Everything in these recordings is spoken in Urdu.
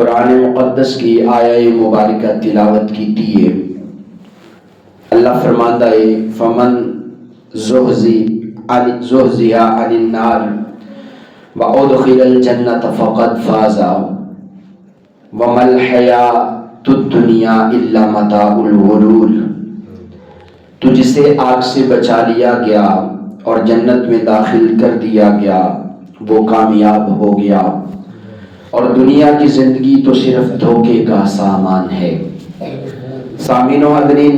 قرآن مقدس کی آیہ مبارکہ تلاوت کی ہے۔ اللہ فرماتا ہے فمن زحزح عن النار وادخل الجنۃ فقد فاز وما الحیاۃ الدنیا الا متاع الغرور۔ تو جسے آگ سے بچا لیا گیا اور جنت میں داخل کر دیا گیا وہ کامیاب ہو گیا، اور دنیا کی زندگی تو صرف دھوکے کا سامان ہے۔ سامعین و حاضرین،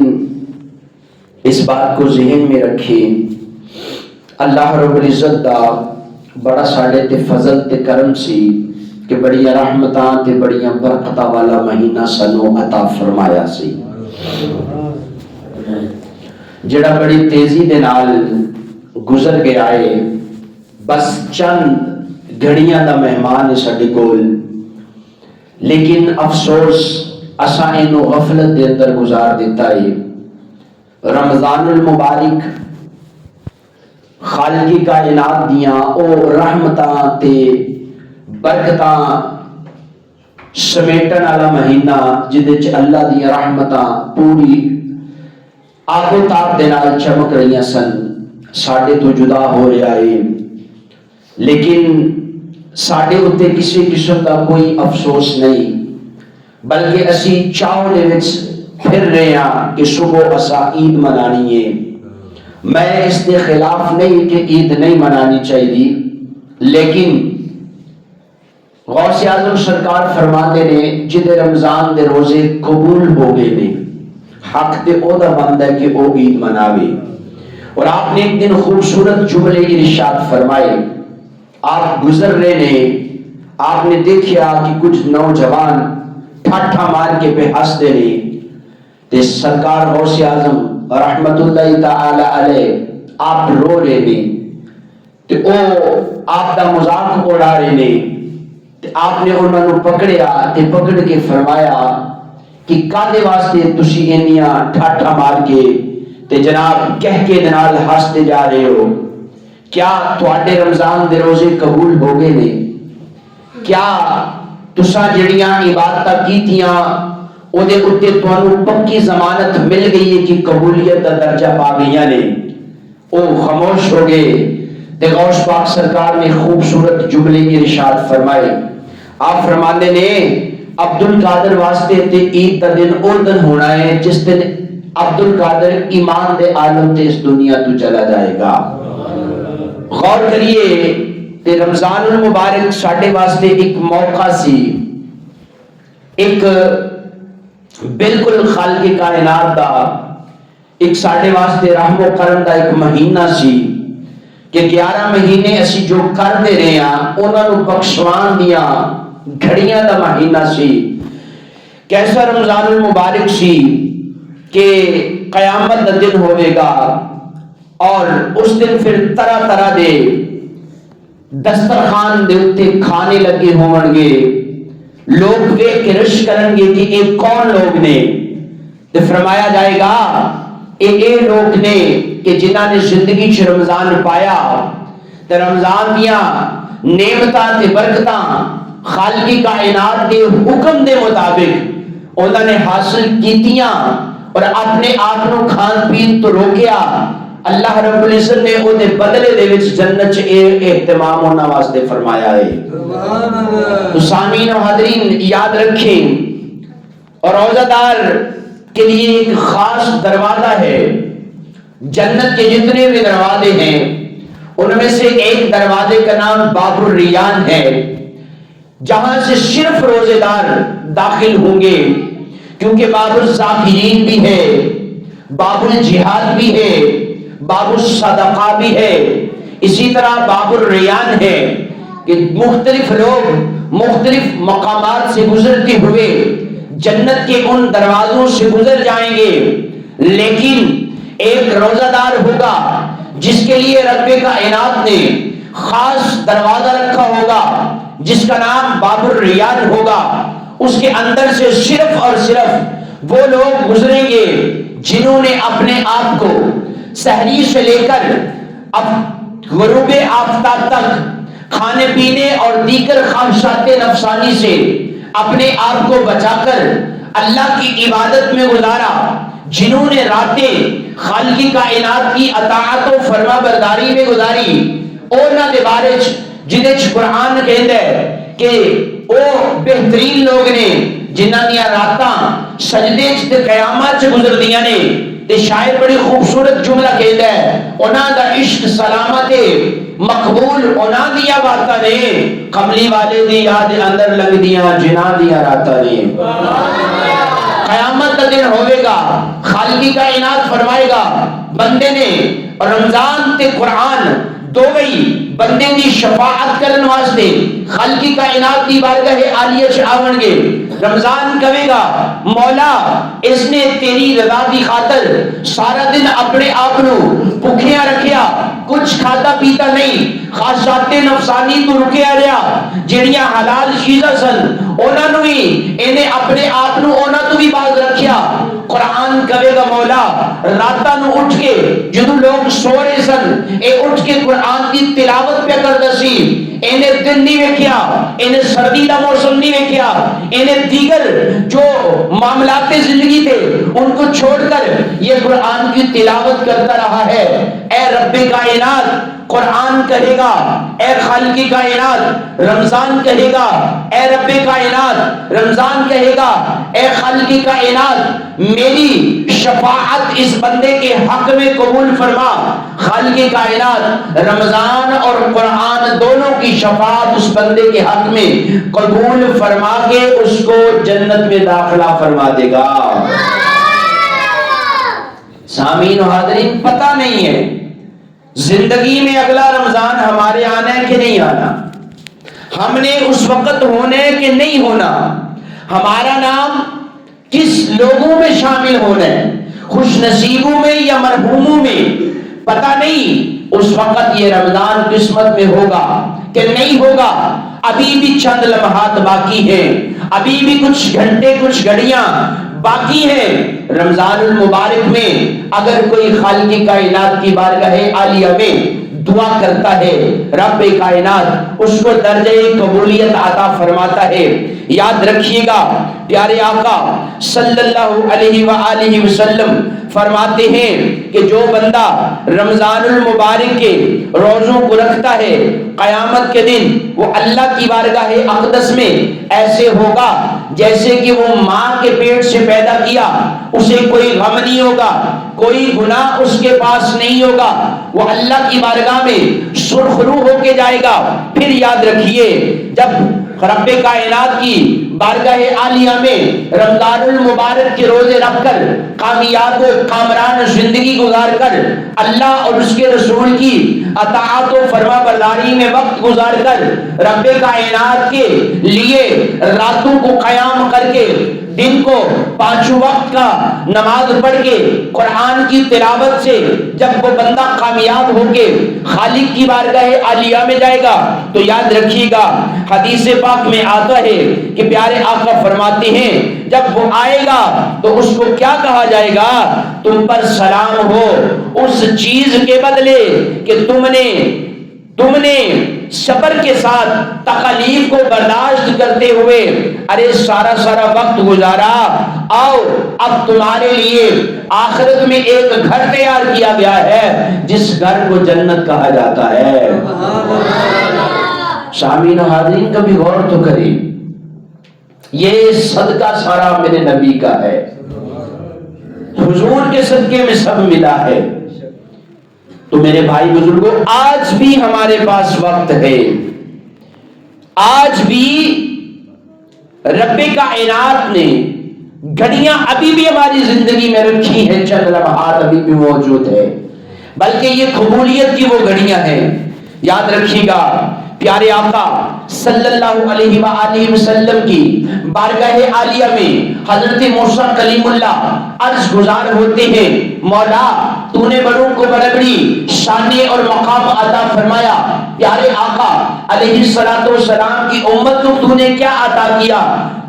اس بات کو ذہن میں رکھیں، اللہ رب العزت دا بڑا ساڈے تے فضل تے کرم سی کہ بڑیاں رحمتاں تے بڑیاں برکتاں والا مہینہ سنو عطا فرمایا سی، جڑا بڑی تیزی دے نال گزر گیا ہے۔ بس چند گھڑیاں دا مہمان ہے ساڈے کول، لیکن افسوس اساں اینو غفلت دے اندر گزار دیتا ہے۔ رمضان المبارک خالقی کائنات دیاں او رحمتاں تے برکتاں سمیٹن والا مہینہ جدے چ اللہ دیاں رحمتاں پوری آگ و تاب دے نال چمک رہی سن، ساڈے تو جدا ہو رہا ہے، لیکن ساڈے اتے کسی قسم کا کوئی افسوس نہیں، بلکہ اسی چاؤ دے وچ پھر رہے ہیں کہ صبح اسا عید منانی ہے۔ میں اس کے خلاف نہیں کہ عید نہیں منانی چاہیے، لیکن غوث اعظم سرکار فرماتے نے جدے رمضان دے روزے قبول ہو گئے نے، حق تے او دا بندہ ہے کہ او عید مناوے۔ اور آپ نے ایک دن خوبصورت جملے ارشاد فرمائے، آپ گزر رہے نے، آپ نے دیکھا کہ کچھ نوجوان ٹھاٹھا مار کے پہ ہنستے رہے، تے سرکار غوث اعظم رحمت اللہ تعالی علیہ آپ رو رہے نے، تے او آپ دا مذاق اڑا رہے نے، تے آپ نے انہوں نے پکڑیا تے پکڑ کے فرمایا کہ کادے واسطے تسی اینیاں ٹھاٹھا مار کے تے جناب کہہ کے نال ہنستے جا رہے ہو؟ کیا تواڈے رمضان دے روزے قبول ہو گئے نے؟ کیا تساں جڑیاں عبادتاں کیتیاں او دے اُتے تانوں پکی ضمانت مل گئی ہے کہ قبولیت دا درجہ پا گئیاں نے؟ او خاموش ہو گئے تے غوث پاک سرکار نے خوبصورت جملے ارشاد فرمائے۔ آپ فرماندے نے عبد القادر واسطے تے عید دا دن او دن ہونا ہے جس دن عبد القادر ایمان دے عالم تے اس دنیا تو چلا جائے گا۔ غور کریے تے رمضان المبارک ساڈے واسطے ایک موقع سی، ایک بالکل خالق کائنات دا ایک ساڈے واسطے رحم و کرم دا ایک مہینہ سی کہ 11 مہینے اسی جو کر دے رہے ہیں انہاں نوں بخشوان دیاں گھڑیاں دا مہینہ سی۔ کیسا رمضان المبارک سی کہ قیامت دا دن ہوئے گا، اور اس دن پھر طرح طرح دے دسترخوان دے اتے کھانے لگے ہون گے، لوگ ویکھ کے رش کرن گے کہ یہ کون لوگ نے، تے فرمایا جائے گا اے لوگ نے کہ جنہاں نے زندگی چ رمضان پایا تے رمضان دیاں نعمتاں تے برکتاں خالقی کائنات دے حکم دے مطابق انہوں نے حاصل کیتیاں اور اپنے آپ کو کھان پین تو روکیا، اللہ رب العزت نے او دے بدلے دے وچ جنت چ اہتمام انہاں واسطے فرمایا ہے۔ تو سامعین و حاضرین یاد رکھیں، اور روزہ دار کے لیے ایک خاص دروازہ ہے۔ جنت کے جتنے بھی دروازے ہیں ان میں سے ایک دروازے کا نام باب الریان ہے، جہاں سے صرف روزے دار داخل ہوں گے، کیونکہ باب الذاکرین بھی ہے، باب الجہاد بھی ہے، باب الصدقہ بھی ہے، اسی طرح باب الریان ہے کہ مختلف لوگ مختلف مقامات سے گزرتے ہوئے جنت کے ان دروازوں سے گزر جائیں گے، لیکن ایک روزہ دار ہوگا جس کے لیے رب کائنات نے خاص دروازہ رکھا ہوگا جس کا نام باب الریان ہوگا۔ اس کے اندر سے صرف اور صرف وہ لوگ گزریں گے جنہوں نے اپنے آپ کو سحری سے لے کر اب غروب آفتاب تک کھانے پینے اور دیگر خواہشات نفسانی سے اپنے آپ کو بچا کر اللہ کی عبادت میں گزارا، جنہوں نے راتیں خالق کائنات کی اطاعت و فرما برداری میں گزاری، اونا دے بارے جنہیں قرآن کہتا ہے کہ او بہترین لوگ نے جنہاں دیا راتاں سجدے تے قیامت سے گزر دیا نے۔ تے شاعر بڑی خوبصورت جملہ کہتا ہے، اونا دا عشق سلامت مقبول اونا دیا باتا نے، کملی والے دی یاد اندر لگ دیا جنا دیا راتا نے۔ قیامت کا دن ہوئے گا، خالقی کائنات فرمائے گا بندے نے رمضان تے قرآن دو گئی بندے دی شفاعت کرن واسطے خالقی کائنات دی بارگاہ عالیہ چ آون گے۔ رمضان کہے گا مولا اس نے تیری رضا دی خاطر سارا دن اپنے آپ نو بھوکھیا رکھیا، کچھ کھاتا پیتا نہیں، خواہشات نفسانی تو رکیا رہا، جڑیاں حلال چیزاں سن انہاں نو ہی انہیں اپنے آپ نو انہاں تو بھی باز رکھیا۔ قرآن کہے گا مولا راتاں نو اٹھ کے جدوں لوگ سو رہے سن اے اٹھ کے قرآن کی تلاوت پہ کر دسی، انہیں دن نہیں ویکھیا، انہیں سردی دا موسم نہیں ویکھیا، انہیں دیگر جو معاملات زندگی تھے ان کو چھوڑ کر یہ قرآن کی تلاوت کرتا رہا ہے۔ اے رب کائنات قرآن کہے گا، اے خالق کائنات رمضان کہے گا، اے رب کائنات رمضان کہے گا، اے خالق کائنات میری شفاعت اس بندے کے حق میں قبول فرما۔ خالق کائنات رمضان اور قرآن دونوں کی شفاعت اس بندے کے حق میں قبول فرما کے اس کو جنت میں داخلہ فرما دے گا۔ سامعین و حاضرین پتہ نہیں ہے زندگی میں اگلا رمضان ہمارے آنا ہے کہ نہیں آنا، ہم نے اس وقت ہونا ہے کہ نہیں ہونا، ہمارا نام کس لوگوں میں شامل ہونا ہے، خوش نصیبوں میں یا مرحوموں میں، پتہ نہیں اس وقت یہ رمضان قسمت میں ہوگا کہ نہیں ہوگا۔ ابھی بھی چند لمحات باقی ہیں، ابھی بھی کچھ گھنٹے کچھ گھڑیاں باقی ہیں۔ رمضان المبارک میں اگر کوئی خالق کائنات کی بارگاہ عالیہ میں دعا کرتا ہے رب کائنات اس کو درجہ قبولیت عطا فرماتا ہے۔ یاد رکھیے گا پیارے آقا صلی اللہ علیہ وآلہ وسلم فرماتے ہیں کہ جو بندہ رمضان المبارک کے روزوں کو رکھتا ہے قیامت کے دن وہ اللہ کی بارگاہ اقدس میں ایسے ہوگا جیسے کہ وہ ماں کے پیٹ سے پیدا کیا، اسے کوئی غم نہیں ہوگا، کوئی گناہ اس کے پاس نہیں ہوگا، وہ اللہ کی بارگاہ میں سرخرو ہو کے جائے گا۔ پھر یاد رکھیے جب رب کائنات کی بارگاہ عالیہ میں رمضان المبارک کے روزے رکھ کر کامیاب و کامران زندگی گزار کر اللہ اور اس کے رسول کی اطاعت و فرما برداری میں وقت گزار کر رب کائنات کے لیے راتوں کو قیام کر کے دن کو 5 وقت کا نماز پڑھ کے قرآن کی تلاوت سے جب وہ بندہ کامیاب ہو کے خالق کی بارگاہ عالیہ میں جائے گا تو یاد رکھیے گا حدیث پاک میں آتا ہے کہ پیارے آقا فرماتے ہیں جب وہ آئے گا تو اس کو کیا کہا جائے گا؟ تم پر سلام ہو اس چیز کے بدلے کہ تم نے صبر کے ساتھ تکالیف کو برداشت کرتے ہوئے ارے سارا وقت گزارا، آؤ اب تمہارے لیے آخرت میں ایک گھر تیار کیا گیا ہے جس گھر کو جنت کہا جاتا ہے۔ سامعین و حاضرین کبھی غور تو کریں، یہ صدقہ سارا میرے نبی کا ہے، حضور کے صدقے میں سب ملا ہے۔ تو میرے بھائی بزرگوں آج بھی ہمارے پاس وقت ہے، آج بھی رب کائنات نے گھڑیاں ابھی بھی ہماری زندگی میں رکھی ہیں، چند لمحات ابھی بھی موجود ہے، بلکہ یہ قبولیت کی وہ گھڑیاں ہیں۔ یاد رکھیے گا پیارے آقا صلی اللہ علیہ وآلہ وسلم کی بارگاہ عالیہ میں حضرت موسیٰ کلیم اللہ عرض گزار ہوتے ہیں مولا تو نے بڑوں کو بڑی شان اور مقام عطا فرمایا، پیارے آقا علیہ السلام کی امت کو تو نے کیا عطا کیا؟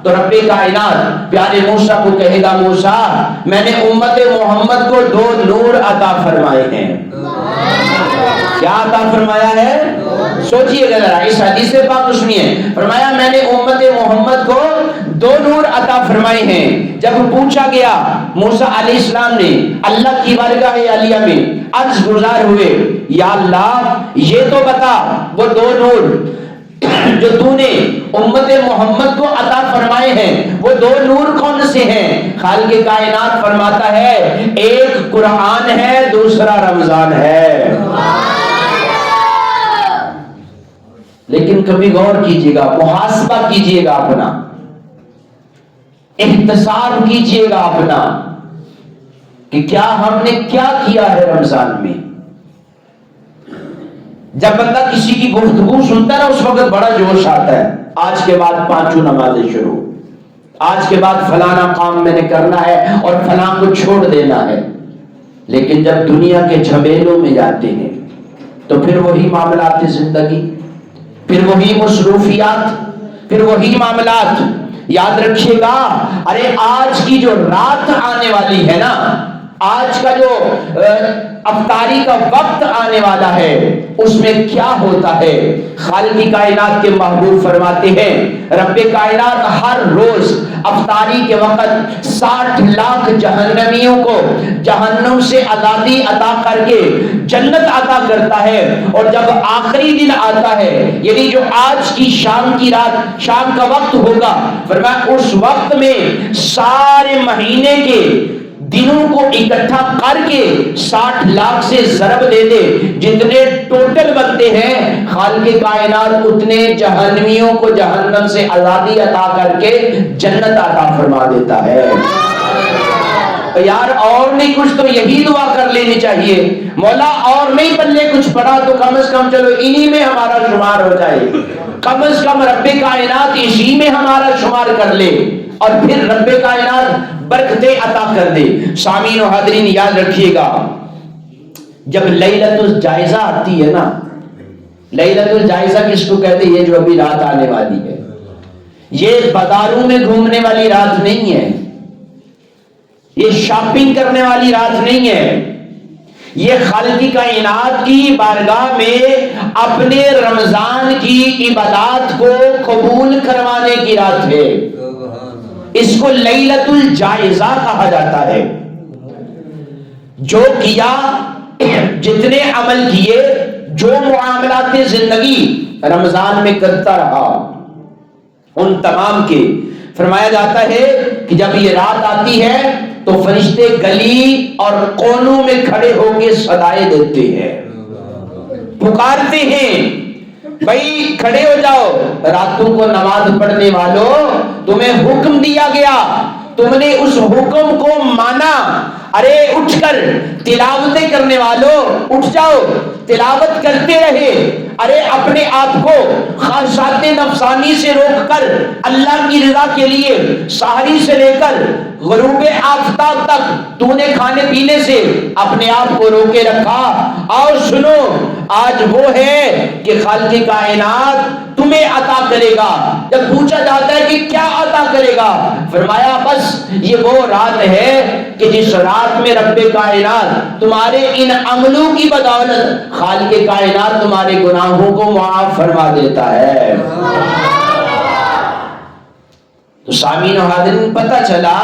تو رب کائنات پیارے موسیٰ کو کہے گا موسیٰ میں نے امت محمد کو 2 نور عطا فرمائے ہیں۔ کیا عطا فرمایا ہے؟ سوچئے گا ذرا، اس حدیث پاک کو سنیے، فرمایا میں نے امت محمد کو دو نور عطا فرمائے ہیں. جب پوچھا گیا موسیٰ علیہ السلام نے اللہ کی بارگاہ عالیہ میں عرض گزار ہوئے یا اللہ یہ تو بتا وہ دو نور جو تو نے امت محمد کو عطا فرمائے ہیں وہ دو نور کون سے ہیں؟ خالق کائنات فرماتا ہے ایک قرآن ہے دوسرا رمضان ہے. لیکن کبھی غور کیجئے گا, محاسبہ کیجئے گا اپنا, احتساب کیجئے گا اپنا کہ کیا ہم نے کیا کیا ہے رمضان میں. جب بندہ کسی کی گفتگو سنتا ہے نا اس وقت بڑا جوش آتا ہے, آج کے بعد 5 نمازیں شروع, آج کے بعد فلانا کام میں نے کرنا ہے اور فلاں کو چھوڑ دینا ہے. لیکن جب دنیا کے جھمیلوں میں جاتے ہیں تو پھر وہی معاملات زندگی, پھر وہی مصروفیات, پھر وہی معاملات. یاد رکھیے گا, ارے آج کی جو رات آنے والی ہے نا, آج کا جو افطاری کا وقت آنے والا ہے اس میں کیا ہوتا ہے. خالق کائنات کے محبوب فرماتے ہیں رب کائنات ہر روز افطاری کے وقت 60 لاکھ جہنمیوں کو جہنم سے آزادی عطا کر کے جنت عطا کرتا ہے. اور جب آخری دن آتا ہے یعنی جو آج کی شام کی رات, شام کا وقت ہوگا, فرمایا اس وقت میں سارے مہینے کے دنوں کو اکٹھا کر کے 60 لاکھ سے ضرب دے دے, جتنے ٹوٹل بنتے ہیں خالق کائنات اتنے جہنمیوں کو جہنم سے آزادی عطا کر کے جنت عطا فرما دیتا ہے. یار اور نہیں کچھ تو یہی دعا کر لینی چاہیے, مولا اور نہیں پلے کچھ پڑا تو کم از کم چلو انہی میں ہمارا شمار ہو جائے, کم از کم رب کائنات اسی میں ہمارا شمار کر لے اور پھر رب کائنات برکتیں عطا کر دے. سامعین و حاضرین یاد رکھیے گا, جب لیلۃ الجائزہ آتی ہے نا, لیلۃ الجائزہ کس کو کہتے ہیں؟ یہ جو ابھی رات آنے والی ہے, یہ بازاروں میں گھومنے والی رات نہیں ہے, یہ شاپنگ کرنے والی رات نہیں ہے, یہ خالق کائنات کی بارگاہ میں اپنے رمضان کی عبادات کو قبول کروانے کی رات ہے. اس کو لیلۃ الجائزہ کہا جاتا ہے. جو کیا, جتنے عمل کیے, جو معاملات زندگی رمضان میں کرتا رہا, ان تمام کے فرمایا جاتا ہے کہ جب یہ رات آتی ہے تو فرشتے گلی اور کونوں میں کھڑے ہو کے صدائے دیتے ہیں, پکارتے ہیں بھائی کھڑے ہو جاؤ, راتوں کو نماز پڑھنے والوں تمہیں حکم دیا گیا, تم نے اس حکم کو مانا, ارے اٹھ کر تلاوتیں کرنے والوں اٹھ جاؤ, تلاوت کرتے رہے, ارے اپنے آپ کو خواہشات نفسانی سے روک کر اللہ کی رضا کے لیے سحری سے لے کر غروب آفتاب تک تو نے کھانے پینے سے اپنے آپ کو روکے رکھا. اور سنو, آج وہ ہے کہ خالق کائنات تمہیں عطا کرے گا. جب پوچھا جاتا ہے کہ کیا عطا کرے گا, فرمایا بس یہ وہ رات ہے کہ جس رات میں رب کائنات تمہارے ان عملوں کی بدولت خالق کائنات تمہارے گناہوں کو معاف فرما دیتا ہے. تو سامعین و حاضرین پتہ چلا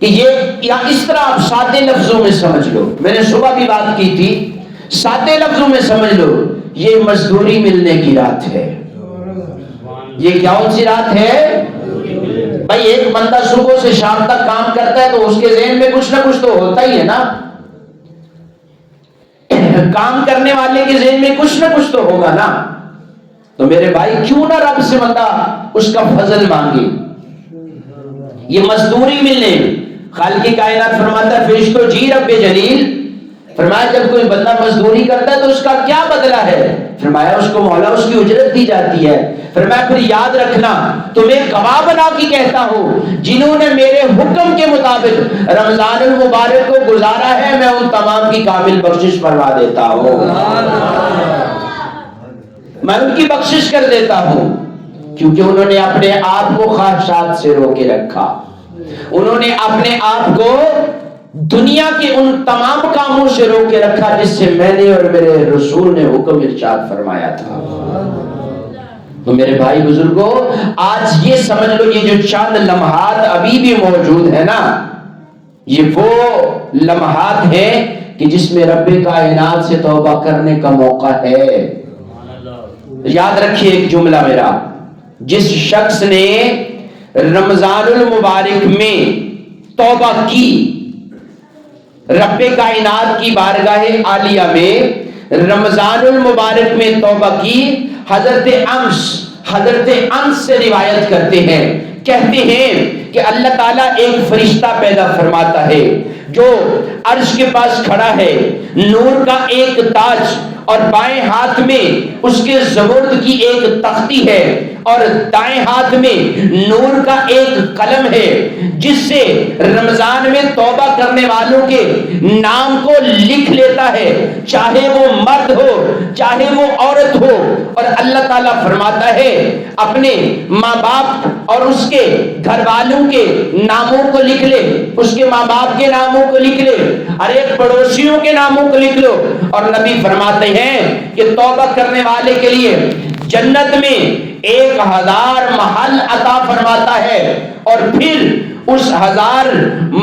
کہ یہ یا اس طرح آپ سادے لفظوں میں سمجھ لو, میں نے صبح بھی بات کی تھی, سادے لفظوں میں سمجھ لو یہ مزدوری ملنے کی رات ہے. یہ کیا سی رات ہے بھائی؟ ایک بندہ صبح سے شام تک کام کرتا ہے تو اس کے ذہن میں کچھ نہ کچھ تو ہوتا ہی ہے نا, کام کرنے والے کے ذہن میں کچھ نہ کچھ تو ہوگا نا. تو میرے بھائی کیوں نہ رب سے بندہ اس کا فضل مانگے. یہ مزدوری ملنے, خالق کائنات فرماتا ہے فرشتوں جی رب جلیل, فرمایا جب کوئی بندہ مزدوری کرتا ہے تو اس کا کیا بدلہ ہے؟ فرمایا اس کو مولا اس کی اجرت دی جاتی ہے. فرمایا پھر یاد رکھنا تمہیں گواہ بنا کے کہتا ہوں جنہوں نے میرے حکم کے مطابق رمضان المبارک کو گزارا ہے میں ان تمام کی کامل بخشش فرما دیتا ہوں, میں ان کی بخشش کر دیتا ہوں, کیونکہ انہوں نے اپنے آپ کو خواہشات سے روکے رکھا, انہوں نے اپنے آپ کو دنیا کے ان تمام کاموں سے روکے رکھا جس سے میں نے اور میرے رسول نے حکم ارشاد فرمایا تھا. تو میرے بھائی بزرگوں، آج یہ سمجھ لو یہ جو چند لمحات ابھی بھی موجود ہے نا، یہ وہ لمحات ہیں کہ جس میں رب کائنات سے توبہ کرنے کا موقع ہے۔ یاد رکھیے ایک جملہ میرا، جس شخص نے رمضان المبارک میں توبہ کی، رب کائنات کی بارگاہ عالیہ میں رمضان المبارک میں توبہ کی، حضرت انس سے روایت کرتے ہیں، کہتے ہیں کہ اللہ تعالیٰ ایک فرشتہ پیدا فرماتا ہے جو عرش کے پاس کھڑا ہے، نور کا ایک تاج، اور بائیں ہاتھ میں اس کے زبرد کی ایک تختی ہے، اور دائیں ہاتھ میں نور کا ایک قلم ہے، جس سے رمضان میں توبہ کرنے والوں کے نام کو لکھ لیتا ہے، چاہے وہ مرد ہو چاہے وہ عورت ہو۔ اور اللہ تعالیٰ فرماتا ہے اپنے ماں باپ اور اس کے گھر والوں کے ناموں کو لکھ لے، اس کے ماں باپ کے ناموں کو لکھ لے، ارے پڑوسیوں کے ناموں کو لکھ لو۔ اور نبی فرماتے ہیں کہ توبہ کرنے والے کے لیے جنت میں 1000 محل عطا فرماتا ہے، اور پھر اس 1000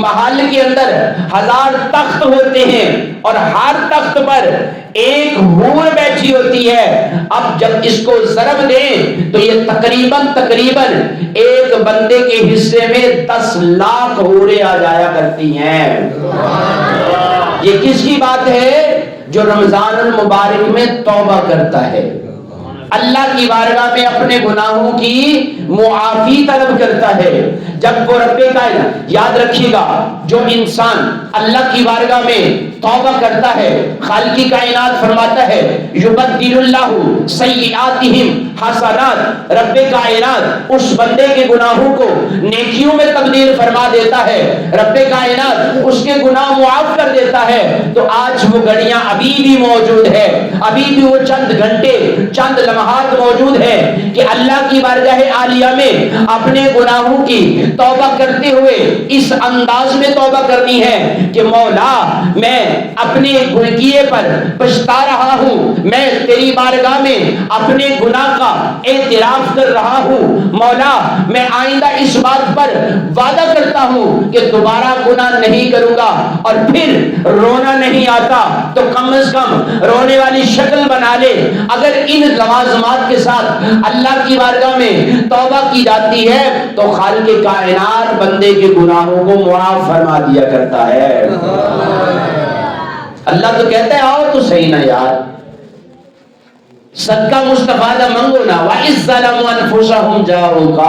محل کے اندر 1000 تخت ہوتے ہیں، اور ہر تخت پر ایک حور بیٹھی ہوتی ہے۔ اب جب اس کو ضرب دیں تو یہ تقریباً ایک بندے کے حصے میں 10 لاکھ حوریں آ جایا کرتی ہیں۔ یہ کس کی بات ہے؟ جو رمضان المبارک میں توبہ کرتا ہے، اللہ کی بارگاہ میں اپنے گناہوں کی معافی طلب کرتا ہے۔ جب وہ رب کائنات، یاد رکھیے گا، جو انسان اللہ کی بارگاہ میں توبہ کرتا ہے، خالق کائنات فرماتا ہے یبدل اللہ سیئاتہم حسنات، رب کائنات اس بندے کے گناہوں کو نیکیوں میں تبدیل فرما دیتا ہے، رب کائنات اس کے گناہ معاف کر دیتا ہے۔ تو آج وہ گھڑیاں ابھی بھی موجود ہے، ابھی بھی وہ چند گھنٹے چند لمحات موجود ہے کہ اللہ کی بارگاہ عالیہ میں اپنے گناہوں کی توبہ کرتے ہوئے اس انداز میں توبہ کرنی ہے کہ مولا میں اپنے گناہ پر پچھتا رہا ہوں، میں تیری بارگاہ میں اپنے گناہ کا اعتراف کر رہا ہوں، مولا میں آئندہ اس بات پر وعدہ کرتا ہوں کہ دوبارہ گناہ نہیں کروں گا۔ اور پھر رونا نہیں آتا تو کم از کم رونے والی شکل بنا لے۔ اگر ان لوازمات کے ساتھ اللہ کی بارگاہ میں توبہ کی جاتی ہے تو خالق کائنات بندے کے گناہوں کو معاف فرما دیا کرتا ہے۔ اللہ تو کہتا ہے آؤ تو صحیح نا یار، صدقہ مستفادہ منگو نا، وَإِذْ ظَلَمُوا أَنفُسَهُمْ جَاءُوكَ۔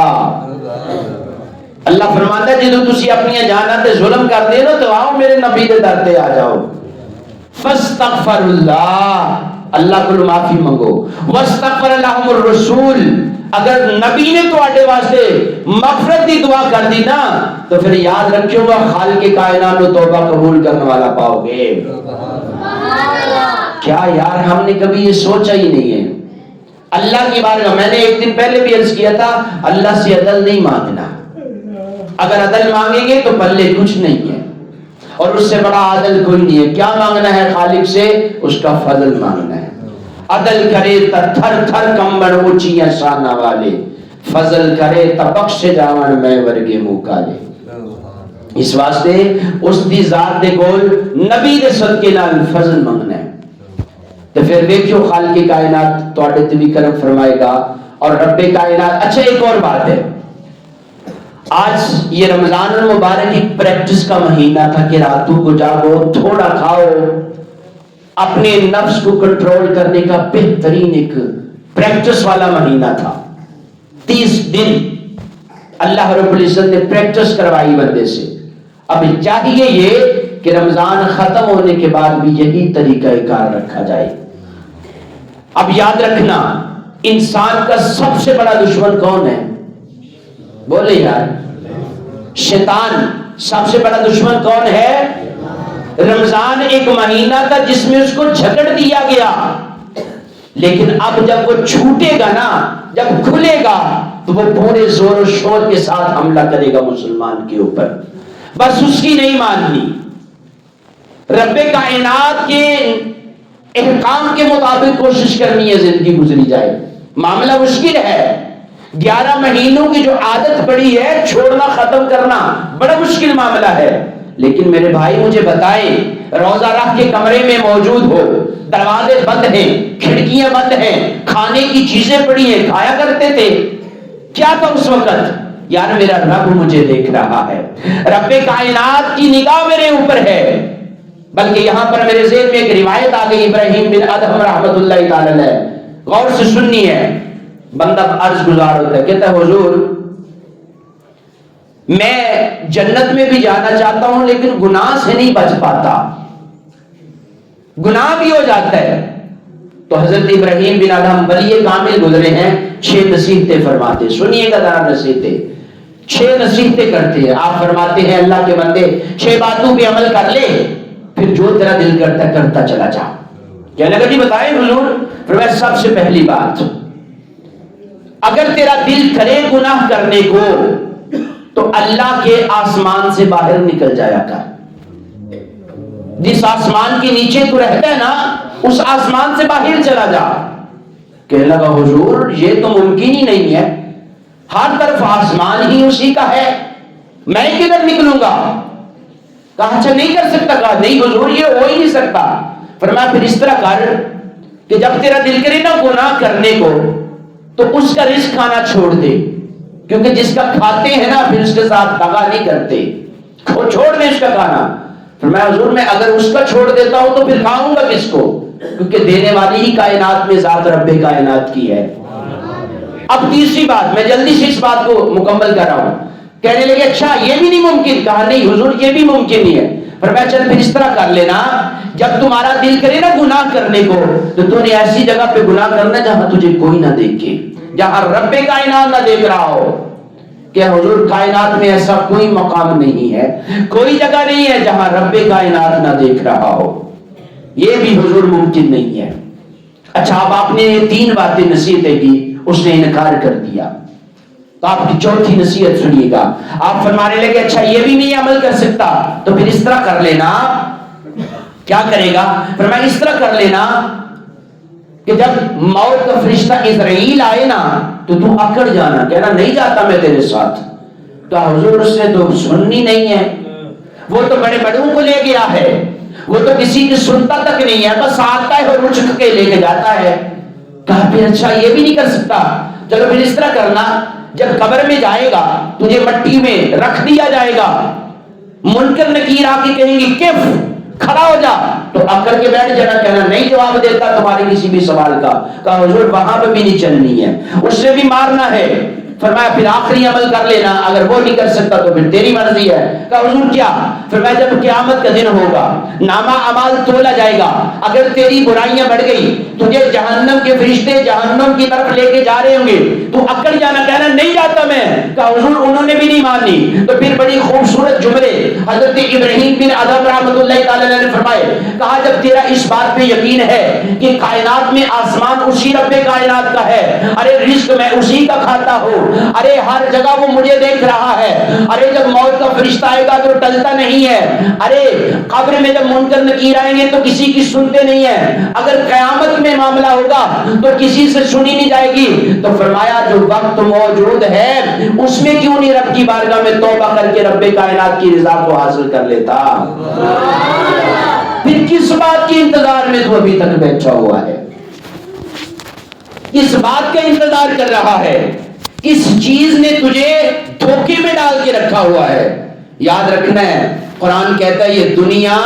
اللہ فرماتا ہے جدو تسی اپنی جاناں تے ظلم کر دے نا تو آؤ میرے نبی دے در تے آ جاؤ، فاستغفر اللہ، اللہ کو معافی منگو، واستغفر لهم الرسول، اگر نبی نے تو آٹے واسطے مغفرت دی دعا کر دی نا تو پھر یاد رکھو گا خالق کائنات کو توبہ قبول کرنے والا پاؤ گے۔ کیا یار ہم نے کبھی یہ سوچا ہی نہیں ہے؟ اللہ کی بارگاہ، میں نے ایک دن پہلے بھی عرض کیا تھا، اللہ سے عدل نہیں مانگنا، اگر عدل مانگیں گے تو پلے کچھ نہیں ہے، اور اس سے بڑا عدل کوئی نہیں ہے۔ کیا مانگنا ہے خالق سے؟ اس کا فضل مانگنا ہے۔ عدل کرے تا تھر تھر کمبر اونچیاں شانہ والے، فضل کرے تا بخش جاون میں ورگے موکالے۔ اس واسطے اس دی ذات دے گول نبی دے صدقے نال فضل مانگنا ہے، تو پھر دیکھو خالق کائنات تواڈے تے بھی کرم فرمائے گا۔ اور رب کائنات، اچھا ایک اور بات ہے، آج یہ رمضان المبارک ایک پریکٹس کا مہینہ تھا کہ راتوں کو جاگو، تھوڑا کھاؤ، اپنے نفس کو کنٹرول کرنے کا بہترین ایک پریکٹس والا مہینہ تھا۔ 30 دن اللہ رب العزت نے پریکٹس کروائی بندے سے۔ اب چاہیے یہ کہ رمضان ختم ہونے کے بعد بھی یہی طریقہ کار رکھا جائے۔ اب یاد رکھنا، انسان کا سب سے بڑا دشمن کون ہے؟ بولے یار، شیطان۔ سب سے بڑا دشمن کون ہے؟ رمضان ایک مہینہ تھا جس میں اس کو جھگڑ دیا گیا، لیکن اب جب وہ چھوٹے گا نا، جب کھلے گا تو وہ پورے زور و شور کے ساتھ حملہ کرے گا مسلمان کے اوپر۔ بس اس کی نہیں ماننی، رب کائنات کے احکام کے مطابق کوشش کرنی ہے زندگی گزری جائے۔ معاملہ مشکل ہے. 11 مہینوں کی جو عادت پڑی ہے چھوڑنا ختم کرنا بڑا مشکل معاملہ ہے. لیکن میرے بھائی مجھے بتائیں, روزہ رکھ کے کمرے میں موجود ہو, دروازے بند ہیں, کھڑکیاں بند ہیں, کھانے کی چیزیں پڑی ہیں, کھایا کرتے تھے, کیا تھا اس وقت؟ یار میرا رب مجھے دیکھ رہا ہے, رب کائنات کی نگاہ میرے اوپر ہے. بلکہ یہاں پر میرے ذہن میں ایک روایت آ گئی ابراہیم بن ادہم رحمۃ اللہ تعالی علیہ, غور سے سننی ہے. بندہ عرض گزار ہوتا ہے, کہتا ہے حضور میں جنت میں بھی جانا چاہتا ہوں لیکن گناہ سے نہیں بچ پاتا, گناہ بھی ہو جاتا ہے. تو حضرت ابراہیم بن ادہم ولی کامل گزرے ہیں, 6 نصیحتیں فرماتے, سنیے گا ذرا نصیحتیں, 6 نصیحتیں کرتے ہیں. آپ فرماتے ہیں اللہ کے بندے 6 باتوں پہ عمل کر لے, پھر جو تیرا دل کرتا ہے کرتا چلا جا. کہنے لگا جی بتائیں حضور. فرمایا سب سے پہلی بات, اگر تیرا دل کرے گناہ کرنے کو تو اللہ کے آسمان سے باہر نکل جایا کر. جس آسمان کے نیچے تو رہتا ہے نا, اس آسمان سے باہر چلا جا. کہنے لگا حضور یہ تو ممکن ہی نہیں ہے, ہر طرف آسمان ہی اسی کا ہے, میں کدھر نکلوں گا؟ کہا اچھا نہیں کر سکتا؟ کہا نہیں حضور یہ ہو ہی نہیں سکتا. فرمایا پھر اس طرح کر کہ جب تیرا دل کرے نا گناہ کرنے کو تو اس کا رزق کھانا چھوڑ دے, کیونکہ جس کا کھاتے ہیں نا پھر اس کے ساتھ دغا نہیں کرتے, وہ چھوڑ دے اس کا کھانا. فرمایا حضور میں اگر اس کا چھوڑ دیتا ہوں تو پھر کھاؤں گا کس کو؟ کیونکہ دینے والی ہی کائنات میں ذات رب کائنات کی ہے. اب تیسری بات, میں جلدی سے اس بات کو مکمل کر رہا ہوں. کہنے لگے اچھا یہ بھی نہیں ممکن؟ کہا نہیں حضور یہ بھی ممکن نہیں ہے. فرمایا چل پھر اس طرح کر لینا, جب تمہارا دل کرے نا گناہ کرنے کو تو تو نے ایسی جگہ پہ گناہ کرنا جہاں تجھے کوئی نہ دیکھے, جہاں رب کائنات نہ دیکھ رہا ہو. کہ حضور کائنات میں ایسا کوئی مقام نہیں ہے, کوئی جگہ نہیں ہے جہاں رب کائنات نہ دیکھ رہا ہو, یہ بھی حضور ممکن نہیں ہے. اچھا اب آپ نے 3 باتیں نصیحتیں کی, اس نے انکار کر دیا. تو آپ کی چوتھی نصیحت سنیے گا. آپ فرمانے لگے اچھا یہ بھی نہیں عمل کر سکتا تو پھر اس طرح کر لینا. کیا کرے گا؟ فرمایا اس طرح کر لینا کہ جب موت کا فرشتہ اسرائیل آئے نا تو اکڑ جانا, کہنا نہیں جاتا میں تیرے ساتھ. تو حضور اس نے تو سننی نہیں ہے, وہ تو بڑے بڑوں کو لے گیا ہے, وہ تو کسی کی سنتا تک نہیں ہے, بس آتا ہے اور رچک کے لے کے جاتا ہے. کہا پھر اچھا یہ بھی نہیں کر سکتا, چلو پھر اس طرح کرنا, جب قبر میں جائے گا تجھے مٹی میں رکھ دیا جائے گا, منکر نکیر آ کے کہیں گے کف کھڑا ہو جا, تو اکڑ کے بیٹھ جانا, کہنا نہیں جواب دیتا تمہارے کسی بھی سوال کا. کہا حضور وہاں پہ بھی نہیں چلنی ہے, اس سے بھی مارنا ہے. فرمایا پھر آخری عمل کر لینا, اگر وہ نہیں کر سکتا تو پھر تیری مرضی ہے. کہا حضور کیا؟ فرمایا جب قیامت کا دن ہوگا نامہ اعمال تولا جائے گا, اگر تیری برائیاں بڑھ گئی تجھے جہنم کے فرشتے جہنم کی طرف لے کے جا رہے ہوں گے, تو اکڑ جانا, کہنا نہیں جاتا میں. کہا حضور انہوں نے بھی نہیں مانی. تو پھر بڑی خوبصورت جملے حضرت ابراہیم بن ادہم رحمۃ اللہ تعالی علیہ نے فرمائے. کہا جب تیرا اس بات پہ یقین ہے کہ کائنات میں آسمان اسی رب کائنات کا ہے, ارے رزق میں اسی کا کھاتا ہوں, ارے ہر جگہ وہ مجھے دیکھ رہا ہے, ارے جب موت کا فرشتہ آئے گا تو ٹلتا نہیں ہے, ارے قبر میں جب منکر نکیر آئیں گے تو کسی کی سنتے نہیں ہیں, اگر قیامت میں معاملہ ہوگا تو کسی سے سنی نہیں جائے گی. تو فرمایا جو وقت موجود ہے اس میں کیوں نہیں رب کی بارگاہ میں توبہ کر کے رب کائنات کی رضا کو حاصل کر لیتا؟ پھر کس بات کے انتظار میں تو ابھی تک بیٹھا ہوا ہے, کس بات کا انتظار کر رہا ہے؟ اس چیز نے تجھے دھوکے میں ڈال کے رکھا ہوا ہے. یاد رکھنا ہے, قرآن کہتا ہے یہ دنیا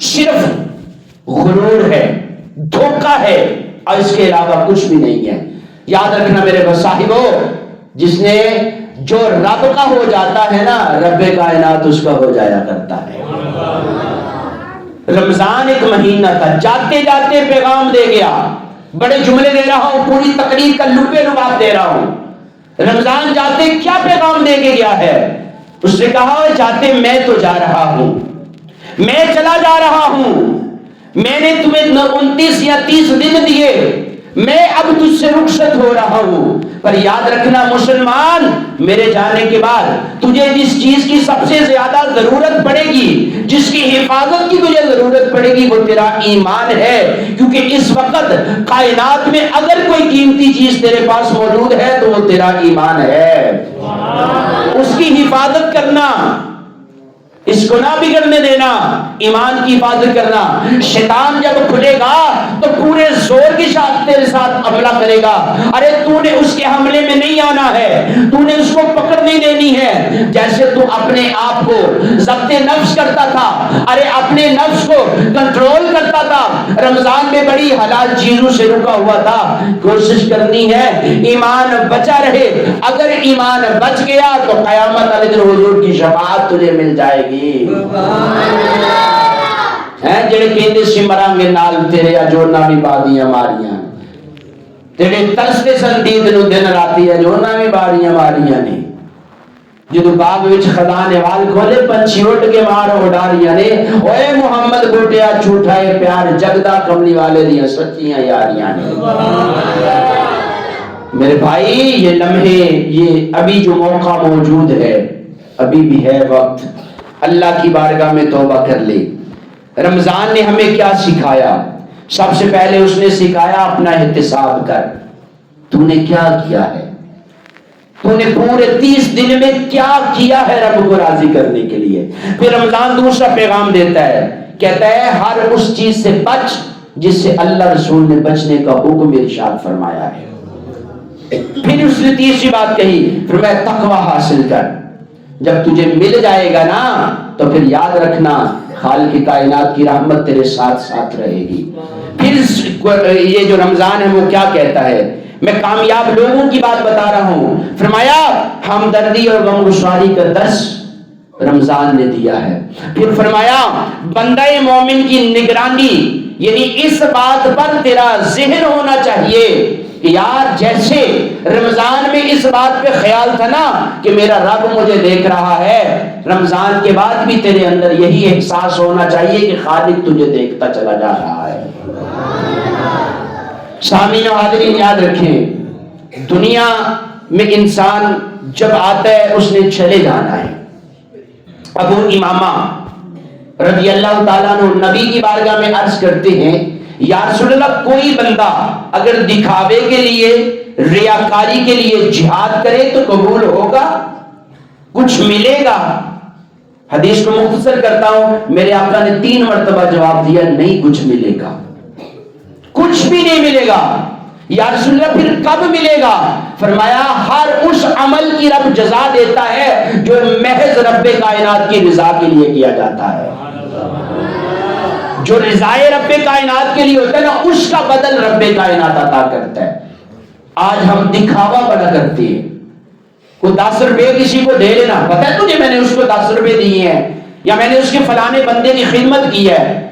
صرف غرور ہے, دھوکہ ہے, اور اس کے علاوہ کچھ بھی نہیں ہے. یاد رکھنا میرے صاحبو, جس نے جو رب کا ہو جاتا ہے نا, رب کائنات اس کا ہو جایا کرتا ہے. رمضان ایک مہینہ تھا, جاتے جاتے پیغام دے گیا. بڑے جملے دے رہا ہوں, پوری تقریر کا لبے لباب دے رہا ہوں. رمضان جاتے کیا پیغام دے کے گیا ہے؟ اس نے کہا جاتے میں تو جا رہا ہوں, میں چلا جا رہا ہوں, میں نے تمہیں 29 یا 30 دن دیے, میں اب تجھ سے رخصت ہو رہا ہوں، پر یاد رکھنا مسلمان، میرے جانے کے بعد تجھے جس چیز کی سب سے زیادہ ضرورت پڑے گی، جس کی حفاظت کی تجھے ضرورت پڑے گی، وہ تیرا ایمان ہے، کیونکہ اس وقت کائنات میں اگر کوئی قیمتی چیز تیرے پاس موجود ہے تو وہ تیرا ایمان ہے۔ اس کی حفاظت کرنا، اس کو نہ بگڑنے دینا، ایمان کی حفاظت کرنا۔ شیطان جب کھلے گا تو پورے زور کے ساتھ تیرے ساتھ حملہ کرے گا، ارے تو نے اس کے حملے میں نہیں آنا ہے، تو نے اس کو پکڑ نہیں دینی ہے۔ جیسے تو اپنے آپ کو ضبط نفس کرتا تھا، ارے اپنے نفس کو کنٹرول کرتا تھا، رمضان میں بڑی حلال چیزوں سے رکا ہوا تھا، کوشش کرنی ہے ایمان بچا رہے۔ اگر ایمان بچ گیا تو قیامت والے دن حضور کی شفاعت تجھے مل جائے گی۔ ہیں جڑے کہندے سی مرانگے نال تیرے اجونا بھی بادیاں ماریاں، تیرے ترستے سندید نو دن راتی اجونا بھی بادیاں ماریاں نے، جدو باغ وچ خدا نے وال کھولے پنچھی اڑ کے مار اڑاریاں نے، اوے محمد گھوٹیا جھوٹا ہے پیار جگدا کملی والے دیاں سچیاں یاریاں نے۔ میرے بھائی یہ لمحے، یہ ابھی جو موقع موجود ہے، ابھی بھی ہے وقت، اللہ کی بارگاہ میں توبہ کر لے۔ رمضان نے ہمیں کیا سکھایا؟ سب سے پہلے اس نے سکھایا اپنا احتساب کر، تو نے کیا کیا ہے، تو نے پورے 30 دن میں کیا کیا ہے رب کو راضی کرنے کے لیے۔ پھر رمضان دوسرا پیغام دیتا ہے، کہتا ہے ہر اس چیز سے بچ جس سے اللہ رسول نے بچنے کا حکم ارشاد فرمایا ہے۔ پھر اس نے تیسری بات کہی، فرمایا تقوی حاصل کر، جب تجھے مل جائے گا نا تو پھر یاد رکھنا خالق کی کائنات کی رحمت تیرے ساتھ ساتھ رہے گی۔ پھر یہ جو رمضان ہے وہ کیا کہتا ہے، میں کامیاب لوگوں کی بات بتا رہا ہوں، فرمایا ہمدردی اور غمگساری کا درس رمضان نے دیا ہے۔ پھر فرمایا بندہ مومن کی نگرانی، یعنی اس بات پر تیرا ذہن ہونا چاہیے کہ یار جیسے رمضان میں اس بات پہ خیال تھا نا کہ میرا رب مجھے دیکھ رہا ہے، رمضان کے بعد بھی تیرے اندر یہی احساس ہونا چاہیے کہ خالق تجھے دیکھتا چلا جا رہا ہے۔ سامعین و حاضرین یاد رکھیں، دنیا میں انسان جب آتا ہے اس نے چلے جانا ہے۔ ابو امامہ رضی اللہ تعالیٰ عنہ نبی کی بارگاہ میں عرض کرتے ہیں، یا رسول اللہ کوئی بندہ اگر دکھاوے کے لیے، ریاکاری کے لیے جہاد کرے تو قبول ہوگا، کچھ ملے گا؟ حدیث کو مختصر کرتا ہوں، میرے آقا نے 3 مرتبہ جواب دیا، نہیں کچھ ملے گا، کچھ بھی نہیں ملے گا۔ یا رسول اللہ پھر کب ملے گا؟ فرمایا ہر اس عمل کی رب جزا دیتا ہے جو محض رب کائنات کی رضا کے لیے کیا جاتا ہے، جو رضائے رب کائنات کے لیے ہوتا ہے نا اس کا بدل رب کائنات عطا کرتا ہے۔ آج ہم دکھاوا بڑا کرتے ہیں، کوئی 10 روپے کسی کو دے لینا، پتہ ہے تجھے میں نے اس کو 10 روپے دیے ہیں یا میں نے اس کے فلانے بندے کی خدمت کی ہے۔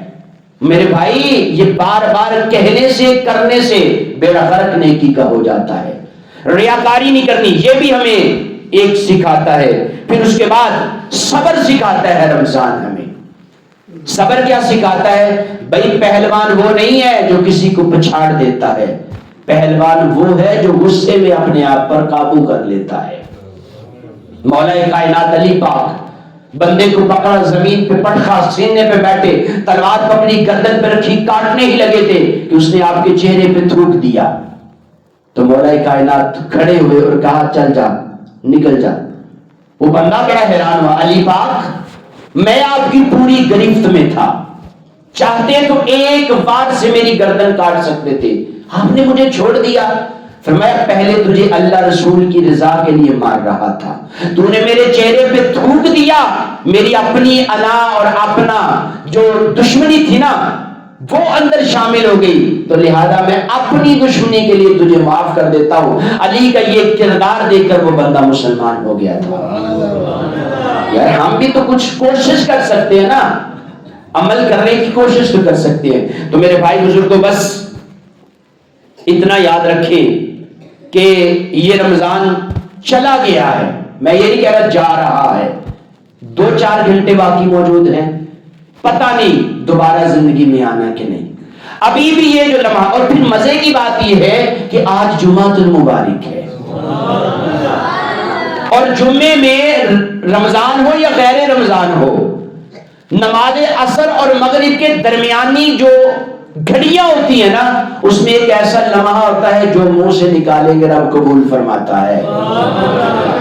میرے بھائی یہ بار بار کہنے سے کرنے سے بیڑا غرق نیکی کا ہو جاتا ہے، ریاکاری نہیں کرنی، یہ بھی ہمیں ایک سکھاتا ہے۔ پھر اس کے بعد صبر سکھاتا ہے رمضان ہمیں۔ صبر کیا سکھاتا ہے؟ بھائی پہلوان وہ نہیں ہے جو کسی کو پچھاڑ دیتا ہے، پہلوان وہ ہے جو غصے میں اپنے آپ پر قابو کر لیتا ہے۔ مولا کائنات علی پاک بندے کو پکڑا، زمین پہ پٹخا، سینے پہ بیٹھے، تلوار پکڑی، گردن پہ رکھی، کاٹنے ہی لگے تھے کہ اس نے آپ کے چہرے پہ تھوک دیا تو مولا کائنات کھڑے ہوئے اور کہا چل جا، نکل جا۔ وہ بندہ بڑا حیران ہوا، علی پاک میں آپ کی پوری گرفت میں تھا، چاہتے تو ایک بار سے میری گردن کاٹ سکتے تھے، آپ نے مجھے چھوڑ دیا۔ فرمایا پہلے تجھے اللہ رسول کی رضا کے لیے مار رہا تھا، تو نے میرے چہرے پہ تھوک دیا، میری اپنی انا اور اپنا جو دشمنی تھی نا وہ اندر شامل ہو گئی، تو لہذا میں اپنی دشمنی کے لیے تجھے معاف کر دیتا ہوں۔ علی کا یہ کردار دیکھ کر وہ بندہ مسلمان ہو گیا تھا۔ یار ہم بھی تو کچھ کوشش کر سکتے ہیں نا، عمل کرنے کی کوشش تو کر سکتے ہیں۔ تو میرے بھائی بزرگوں بس اتنا یاد رکھیں کہ یہ رمضان چلا گیا ہے، میں یہ نہیں کہہ رہا جا رہا ہے، 2-4 گھنٹے باقی موجود ہیں، پتہ نہیں دوبارہ زندگی میں آنا کہ نہیں۔ ابھی بھی یہ جو لمحہ، اور پھر مزے کی بات یہ ہے کہ آج جمعۃ المبارک ہے، اور جمعے میں رمضان ہو یا غیر رمضان ہو، نماز عصر اور مغرب کے درمیانی جو گھڑیاں ہوتی ہیں نا، اس میں ایک ایسا لمحہ ہوتا ہے جو منہ سے نکالیں گے رب قبول فرماتا ہے۔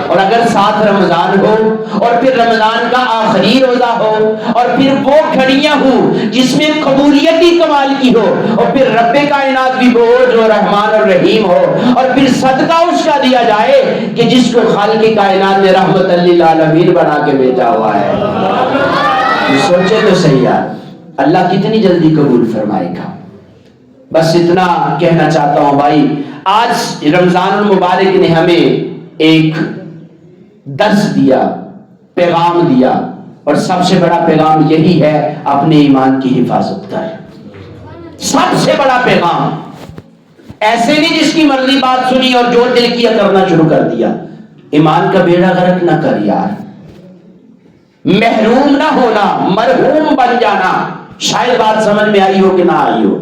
اور اگر ساتھ رمضان ہو اور پھر رمضان کا آخری روزہ ہو اور پھر وہ گھڑیاں ہوں جس میں قبولیت ہی کمال کی ہو، اور پھر رب کائنات بھی وہ جو رحمان اور رحیم ہو، اور پھر صدقہ اس کا دیا جائے کہ جس کو خالق کائنات نے رحمت للعالمین بنا کے بھیجا ہوا ہے۔ سوچے تو صحیح یار، اللہ کتنی جلدی قبول فرمائے گا۔ بس اتنا کہنا چاہتا ہوں بھائی، آج رمضان المبارک نے ہمیں ایک درس دیا، پیغام دیا، اور سب سے بڑا پیغام یہی ہے، اپنے ایمان کی حفاظت کر۔ سب سے بڑا پیغام، ایسے نہیں جس کی مرضی بات سنی اور جو دل کیا کرنا شروع کر دیا۔ ایمان کا بیڑا غرق نہ کر یار، محروم نہ ہونا، مرحوم بن جانا۔ شاید بات سمجھ میں آئی ہو کہ نہ آئی ہو۔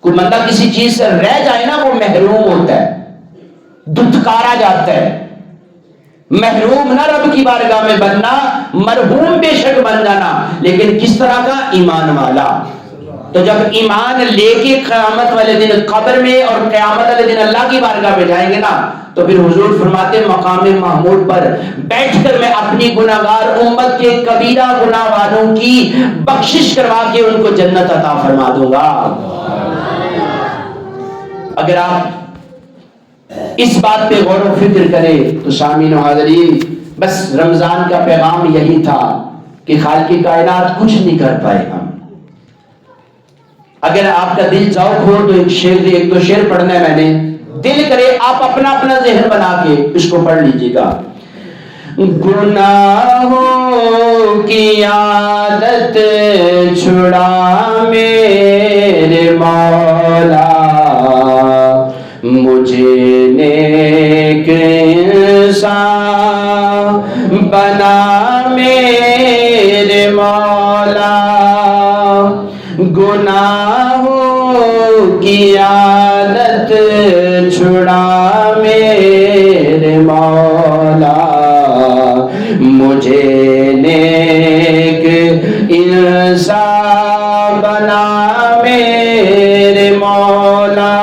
کوئی بندہ کسی چیز سے رہ جائے نا، وہ محروم ہوتا ہے، دھتکارا جاتا ہے۔ محروم نہ رب کی بارگاہ میں بننا، مرحوم بے شک بن جانا، لیکن کس طرح کا؟ ایمان والا۔ تو جب ایمان لے کے قیامت والے دن قبر میں اور قیامت والے دن اللہ کی بارگاہ میں جائیں گے نا، تو پھر حضور فرماتے مقام محمود پر بیٹھ کر میں اپنی گناہگار امت کے کبیرہ گناہ والوں کی بخشش کروا کے ان کو جنت عطا فرما دوں گا۔ اگر آپ اس بات پہ غور و فکر کریں تو سامعین و حاضرین، بس رمضان کا پیغام یہی تھا کہ خالق کائنات کچھ نہیں کر پائے ہم۔ اگر آپ کا دل ذوق ہو تو ایک دو شعر پڑھنا ہے میں نے، دل کرے آپ اپنا ذہن بنا کے اس کو پڑھ لیجیے گا۔ گناہوں کی عادت چھڑا میرے مولا، مجھے نیک انسان بنا میرے مولا، گناہوں کی عادت چھڑا میرے مولا، مجھے نیک انسان بنا میرے مولا،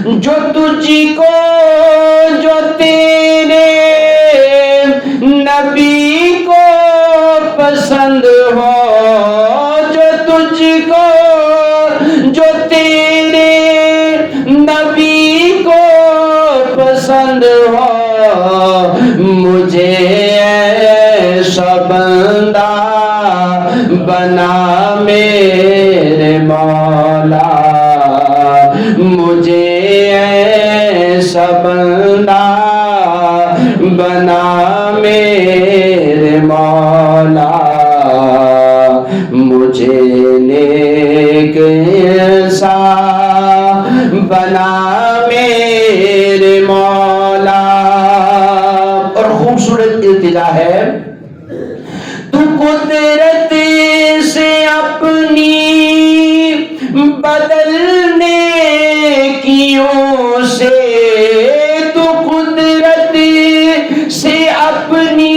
جو تجھ کو جو تیرے نبی کو پسند ہو، جو تجھ کو جو تیرے نبی کو پسند ہو، مجھے ایسا بندہ بنا میرے مولا، مجھے ایسا بندہ بنا میرے مولا، مجھے نیک انسان بنا میرے مولا۔ اور خوبصورت التجا ہے، تو قدرت سے اپنی بدلنے کیوں سے، تو قدرت سے اپنی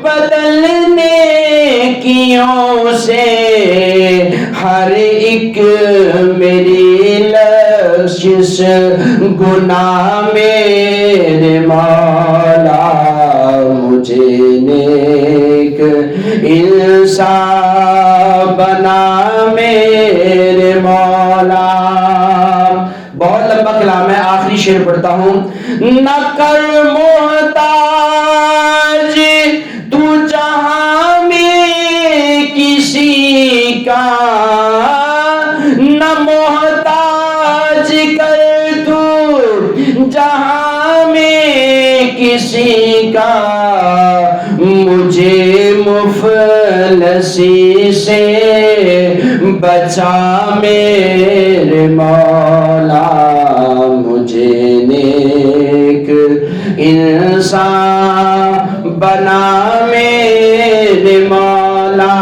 بدلنے کیوں سے، ہر ایک میری لغزش گناہ میرے مولا، مجھے نیک انسان بنا میرے مولا۔ بہت لمبا کلام ہے، آخری شعر پڑھتا ہوں۔ نہ کر محتاج تو جہاں میں کسی کا، نہ محتاج کر تو جہاں میں کسی کا، مجھے مفلسی سے بچا میرے مولا، مجھے نیک انسان بنا میرے مولا،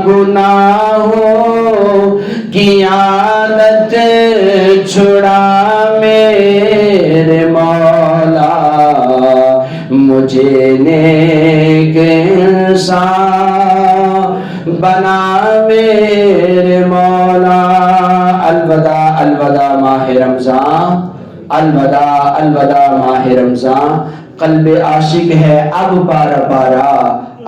گناہوں مجھے نیک انسان بنا میرے مولا. الوداع الوداع ماہ رمضان، الوداع الوداع ماہ رمضان. قلب عاشق ہے اب پارا پارا،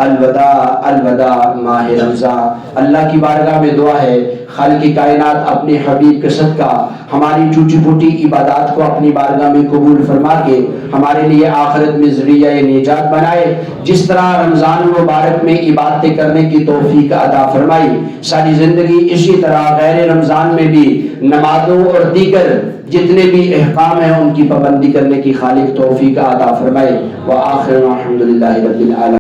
الوداع الوداع ماہ رمضان. اللہ کی بارگاہ میں دعا ہے خالق کائنات اپنے حبیب کے صدقہ ہماری ٹوٹی پھوٹی عبادات کو اپنی بارگاہ میں قبول فرما کے ہمارے لیے آخرت میں ذریعہ نجات بنائے. جس طرح رمضان مبارک میں عبادتیں کرنے کی توفیق عطا فرمائی، ساری زندگی اسی طرح غیر رمضان میں بھی نمازوں اور دیگر جتنے بھی احکام ہیں ان کی پابندی کرنے کی خالق توفیق عطا فرمائے. وآخر الحمدللہ رب العالمین.